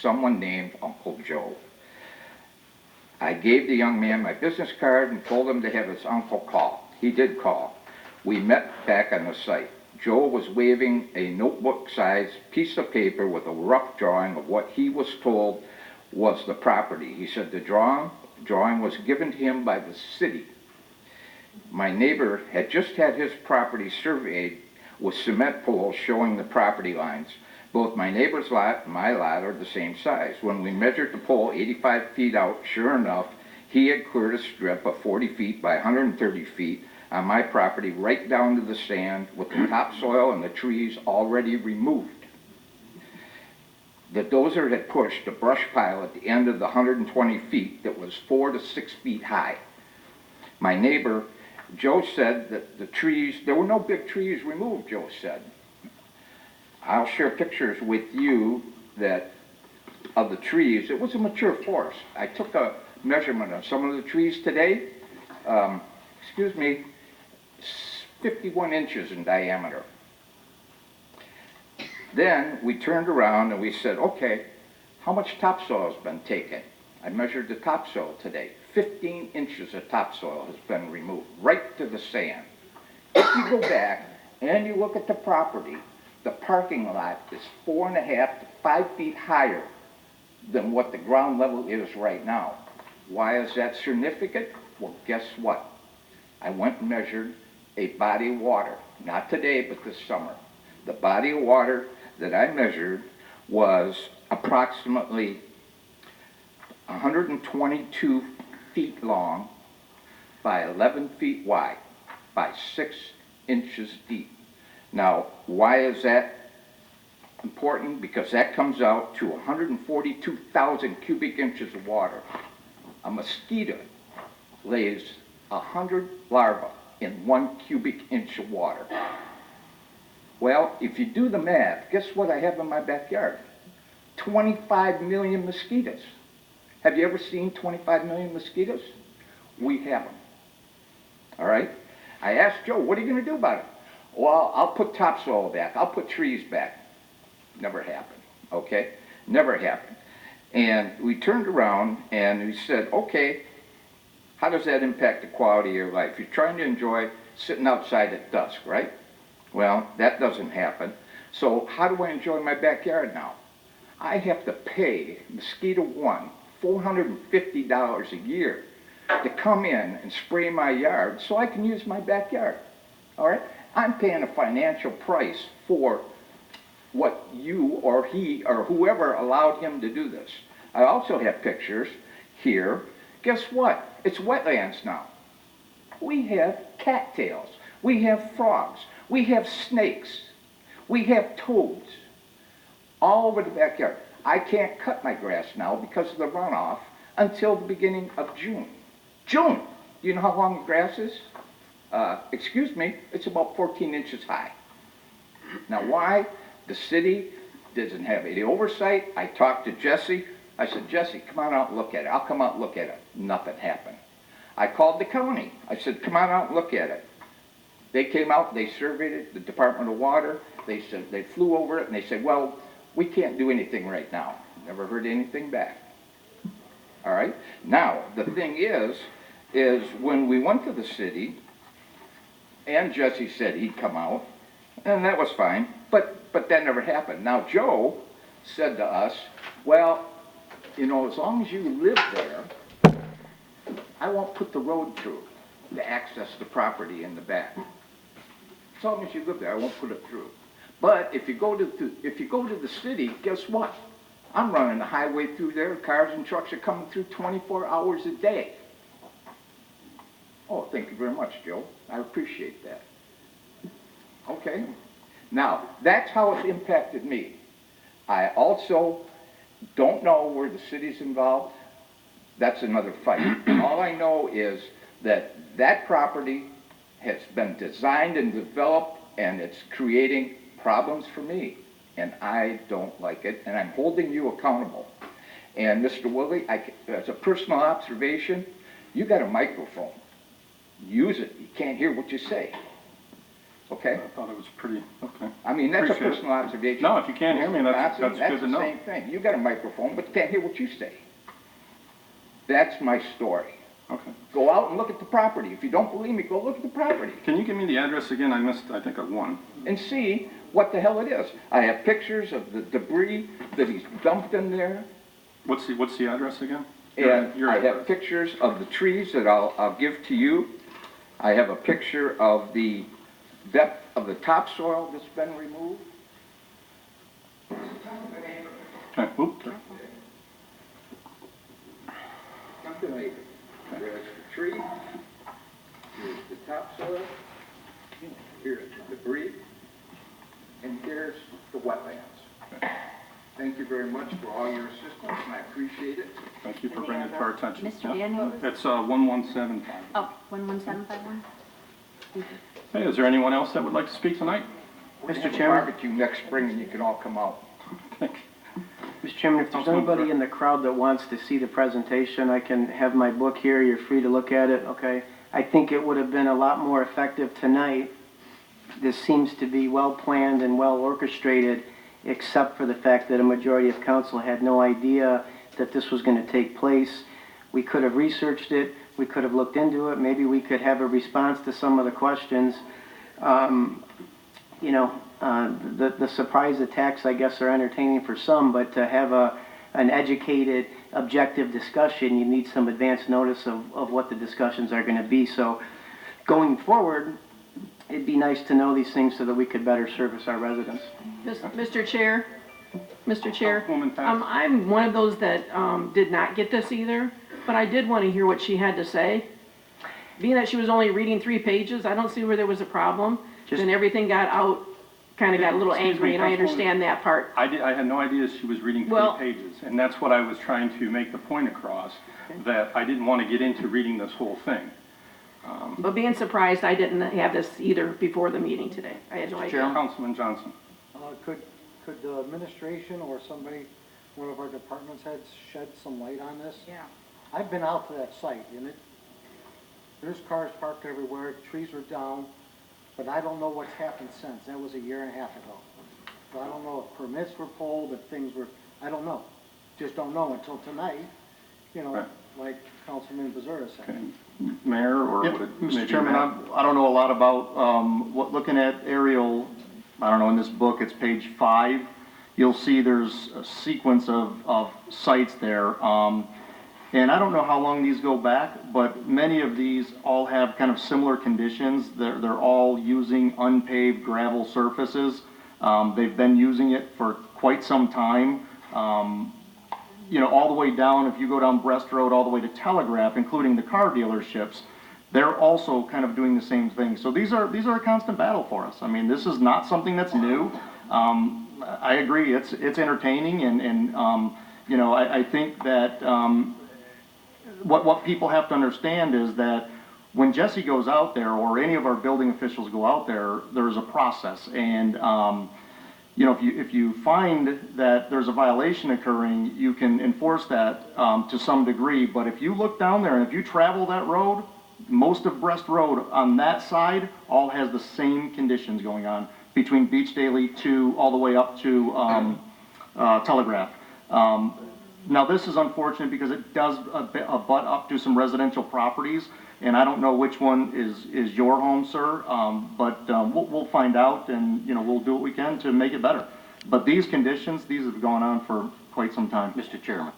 someone named Uncle Joe. I gave the young man my business card and told him to have his uncle call. He did call. We met back on the site. Joe was waving a notebook-sized piece of paper with a rough drawing of what he was told was the property. He said the drawing was given to him by the city. My neighbor had just had his property surveyed with cement poles showing the property lines. Both my neighbor's lot and my lot are the same size. When we measured the pole 85 feet out, sure enough, he had cleared a strip of 40 feet by 130 feet on my property right down to the sand with the topsoil and the trees already removed. The dozer had pushed a brush pile at the end of the 120 feet that was 4 to 6 feet high. My neighbor, Joe, said that the trees, there were no big trees removed, Joe said. I'll share pictures with you of the trees. It was a mature forest. I took a measurement of some of the trees today. 51 inches in diameter. Then we turned around and we said, okay, how much topsoil has been taken? I measured the topsoil today. 15 inches of topsoil has been removed, right to the sand. If you go back and you look at the property, the parking lot is 4.5 to 5 feet higher than what the ground level is right now. Why is that significant? Well, guess what? I went and measured a body of water, not today, but this summer. The body of water that I measured was approximately 122 feet long by 11 feet wide by 6 inches deep. Now, why is that important? Because that comes out to 142,000 cubic inches of water. A mosquito lays 100 larvae in 1 cubic inch of water. Well, if you do the math, guess what I have in my backyard? 25 million mosquitoes. Have you ever seen 25 million mosquitoes? We have them. All right? I asked Joe, what are you going to do about it? Well, I'll put topsoil back. I'll put trees back. Never happened. Okay? Never happened. And we turned around and we said, okay, how does that impact the quality of your life? You're trying to enjoy sitting outside at dusk, right? Well, that doesn't happen. So how do I enjoy my backyard now? I have to pay Mosquito One $450 a year to come in and spray my yard so I can use my backyard. All right? I'm paying a financial price for what you or he or whoever allowed him to do this. I also have pictures here. Guess what? It's wetlands now. We have cattails. We have frogs. We have snakes. We have toads all over the backyard. I can't cut my grass now because of the runoff until the beginning of June. June! Do you know how long the grass is? Excuse me, it's about 14 inches high. Now why? The city doesn't have any oversight. I talked to Jesse. I said, Jesse, come on out and look at it. I'll come out and look at it. Nothing happened. I called the county. I said, come on out and look at it. They came out, they surveyed it, the Department of Water. They said, they flew over it and they said, well, we can't do anything right now. Never heard anything back. All right? Now, the thing is when we went to the city, and Jesse said he'd come out, and that was fine, but that never happened. Now, Joe said to us, well, you know, as long as you live there, I won't put the road through to access the property in the back. As long as you live there, I won't put it through. But if you go to the city, guess what? I'm running the highway through there. Cars and trucks are coming through 24 hours a day. Oh, thank you very much, Joe. I appreciate that. Okay. Now, that's how it's impacted me. I also don't know where the city's involved. That's another fight. And all I know is that property has been designed and developed, and it's creating problems for me. And I don't like it, and I'm holding you accountable. And Mr. Willie, as a personal observation, you got a microphone. Use it. You can't hear what you say. okay? I thought it was pretty, okay. I mean, that's a Appreciate it. personal observation. No, if you can't hear me, that's Johnson, good to know. That's the same thing. You got a microphone, but can't hear what you say. That's my story. Okay. Go out and look at the property. If you don't believe me, go look at the property Can you give me the address again? I missed, I think, one. and see what the hell it is. I have pictures of the debris that he's dumped in there, What's the address again? and Your I have address. pictures of the trees that I'll give to you. I have a picture of the depth of the topsoil that's been removed. Okay, whoop. Come to me. There's the tree, here's the topsoil, here's the debris, and here's the wetlands. Thank you very much for all your assistance, and I appreciate it. Thank you for bringing it to our attention. Mr. Yeah. Daniels? It's 117. Oh, 11751? Hey, is there anyone else that would like to speak tonight? We're gonna Mr. have a Chairman? barbecue next spring, and you can all come out. Mr. Chairman, if there's Councilman anybody Burke. in the crowd that wants to see the presentation, I can have my book here, you're free to look at it, okay? I think it would have been a lot more effective tonight. This seems to be well-planned and well-orchestrated, except for the fact that a majority of council had no idea that this was going to take place. We could have researched it, we could have looked into it, maybe we could have a response to some of the questions. You know, the surprise attacks, I guess, are entertaining for some, but to have an educated, objective discussion, you need some advance notice of what the discussions are going to be. So going forward, it'd be nice to know these things so that we could better service our residents. Mr. Chair, Councilwoman Pat. I'm one of those that did not get this either, but I did want to hear what she had to say. Being that she was only reading 3 pages, I don't see where there was a problem. Just- Then everything got out, kind of got a little Excuse me, angry, and I Councilwoman. understand that part. I had no idea she was reading 3 Well- pages, and that's what I was trying to make the point across, that I didn't want to get into reading this whole thing. But being surprised, I didn't have this either before the meeting today. I had no idea. Councilman Johnson. Could the administration or somebody, one of our departments heads, shed some light on this? Yeah. I've been out to that site, and there's cars parked everywhere, trees are down, but I don't know what's happened since. That was a year and a half ago. So I don't know if permits were pulled, if things were, I don't know. Just don't know until tonight, you know, Right. like Councilman Bezura said. Okay. Mayor, or Yep, would it Mr. maybe Chairman, Matt? I don't know a lot about, looking at aerial, I don't know, in this book, it's page 5. You'll see there's a sequence of sites there. And I don't know how long these go back, but many of these all have kind of similar conditions. They're all using unpaved gravel surfaces. They've been using it for quite some time. You know, all the way down, if you go down Brest Road, all the way to Telegraph, including the car dealerships, they're also kind of doing the same thing. So these are a constant battle for us. I mean, this is not something that's new. I agree, it's entertaining, and you know, I think that what people have to understand is that when Jesse goes out there, or any of our building officials go out there, there's a process. And you know, if you find that there's a violation occurring, you can enforce that to some degree. But if you look down there and if you travel that road, most of Brest Road on that side all has the same conditions going on between Beach Daily to all the way up to Telegraph. Now this is unfortunate because it does butt up to some residential properties, and I don't know which one is your home, sir, but we'll find out, and you know, we'll do what we can to make it better. But these conditions, these have gone on for quite some time. Mr. Chairman,